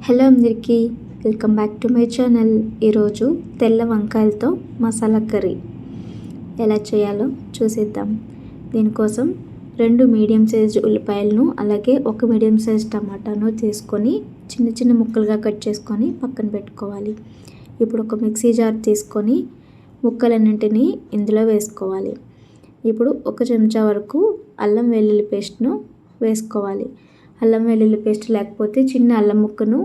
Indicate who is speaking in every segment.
Speaker 1: Hello అందరికీ, welcome back to my channel. ఈరోజు తెల్ల వంకాయలతో మసాలా కర్రీ ఎలా చేయాలో చూసేద్దాం. దీనికోసం 2 మీడియం సైజ్ ఉల్లిపాయలను అలాగే 1 మీడియం సైజ్ టమాటాను తీసుకొని చిన్న చిన్న ముక్కలుగా కట్ చేసుకొని పక్కన పెట్టుకోవాలి. ఇప్పుడు ఒక మిక్సీ జార్ తీసుకొని ముక్కలన్నింటినీ ఇందులో వేసుకోవాలి. ఇప్పుడు 1 చెంచా వరకు అల్లం వెల్లుల్లి పేస్ట్ను వేసుకోవాలి. అల్లం వెల్లుల్లి పేస్ట్ లేకపోతే చిన్న అల్లం ముక్కను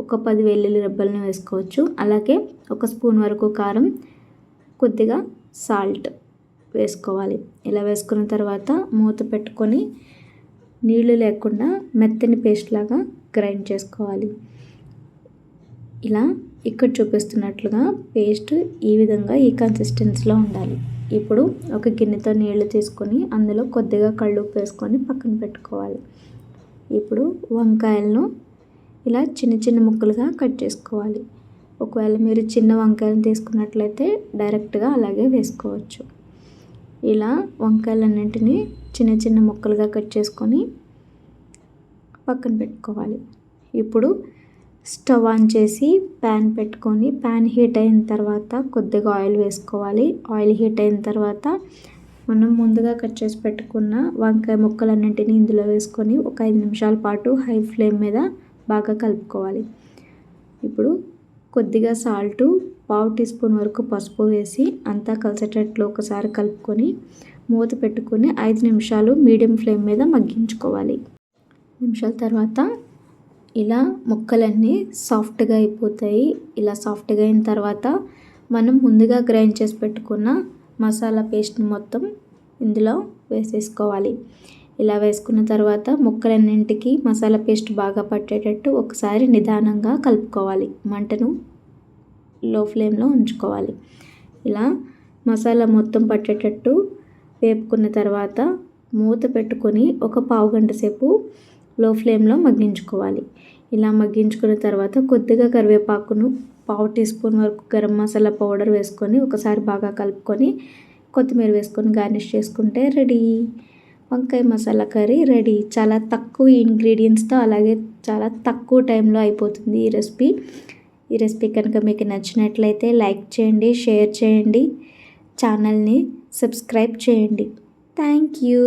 Speaker 1: ఒక 10 వెల్లుల్లి రెబ్బలను వేసుకోవచ్చు. అలాగే 1 స్పూన్ వరకు కారం, కొద్దిగా సాల్ట్ వేసుకోవాలి. ఇలా వేసుకున్న తర్వాత మూత పెట్టుకొని నీళ్లు లేకుండా మెత్తని పేస్ట్ లాగా గ్రైండ్ చేసుకోవాలి. ఇలా ఇక్కడ చూపిస్తున్నట్లుగా పేస్ట్ ఈ విధంగా ఈ కన్సిస్టెన్సీలో ఉండాలి. ఇప్పుడు ఒక గిన్నెతో నీళ్లు తీసుకొని అందులో కొద్దిగా కల్లుప్పు వేసుకొని పక్కన పెట్టుకోవాలి. ఇప్పుడు వంకాయలను ఇలా చిన్న చిన్న ముక్కలుగా కట్ చేసుకోవాలి. ఒకవేళ మీరు చిన్న వంకాయలను తీసుకున్నట్లయితే డైరెక్ట్గా అలాగే వేసుకోవచ్చు. ఇలా వంకాయలన్నింటినీ చిన్న చిన్న ముక్కలుగా కట్ చేసుకొని పక్కన పెట్టుకోవాలి. ఇప్పుడు స్టవ్ ఆన్ చేసి ప్యాన్ పెట్టుకొని ప్యాన్ హీట్ అయిన తర్వాత కొద్దిగా ఆయిల్ వేసుకోవాలి. ఆయిల్ హీట్ అయిన తర్వాత మనం ముందుగా కట్ చేసి పెట్టుకున్న వంకాయ ముక్కలన్నింటినీ ఇందులో వేసుకొని ఒక 5 నిమిషాల పాటు హై ఫ్లేమ్ మీద బాగా కలుపుకోవాలి. ఇప్పుడు కొద్దిగా సాల్టు, 1/2 టీ స్పూన్ వరకు పసుపు వేసి అంతా కలిసేటట్లు ఒకసారి కలుపుకొని మూత పెట్టుకొని 5 నిమిషాలు మీడియం ఫ్లేమ్ మీద మగ్గించుకోవాలి. నిమిషాల తర్వాత ఇలా ముక్కలన్నీ సాఫ్ట్గా అయిపోతాయి. ఇలా సాఫ్ట్గా అయిన తర్వాత మనం ముందుగా గ్రైండ్ చేసి పెట్టుకున్న మసాలా పేస్ట్ని మొత్తం ఇందులో వేసేసుకోవాలి. ఇలా వేసుకున్న తర్వాత ముక్కలన్నింటికి మసాలా పేస్ట్ బాగా పట్టేటట్టు ఒకసారి నిదానంగా కలుపుకోవాలి. మంటను లో ఫ్లేమ్లో ఉంచుకోవాలి. ఇలా మసాలా మొత్తం పట్టేటట్టు వేపుకున్న తర్వాత మూత పెట్టుకొని ఒక పావు గంట సేపు లో ఫ్లేమ్లో మగ్గించుకోవాలి. ఇలా మగ్గించుకున్న తర్వాత కొద్దిగా కరివేపాకును, 1/2 టీ స్పూన్ వరకు గరం మసాలా పౌడర్ వేసుకొని ఒకసారి బాగా కలుపుకొని కొత్తిమీర వేసుకొని గార్నిష్ చేసుకుంటే రెడీ. వంకాయ మసాలా కర్రీ రెడీ. చాలా తక్కువ ఇంగ్రీడియంట్స్తో అలాగే చాలా తక్కువ టైంలో అయిపోతుంది ఈ రెసిపీ. ఈ రెసిపీ కనుక మీకు నచ్చినట్లయితే లైక్ చేయండి, షేర్ చేయండి, ఛానల్ని సబ్స్క్రైబ్ చేయండి. Thank you.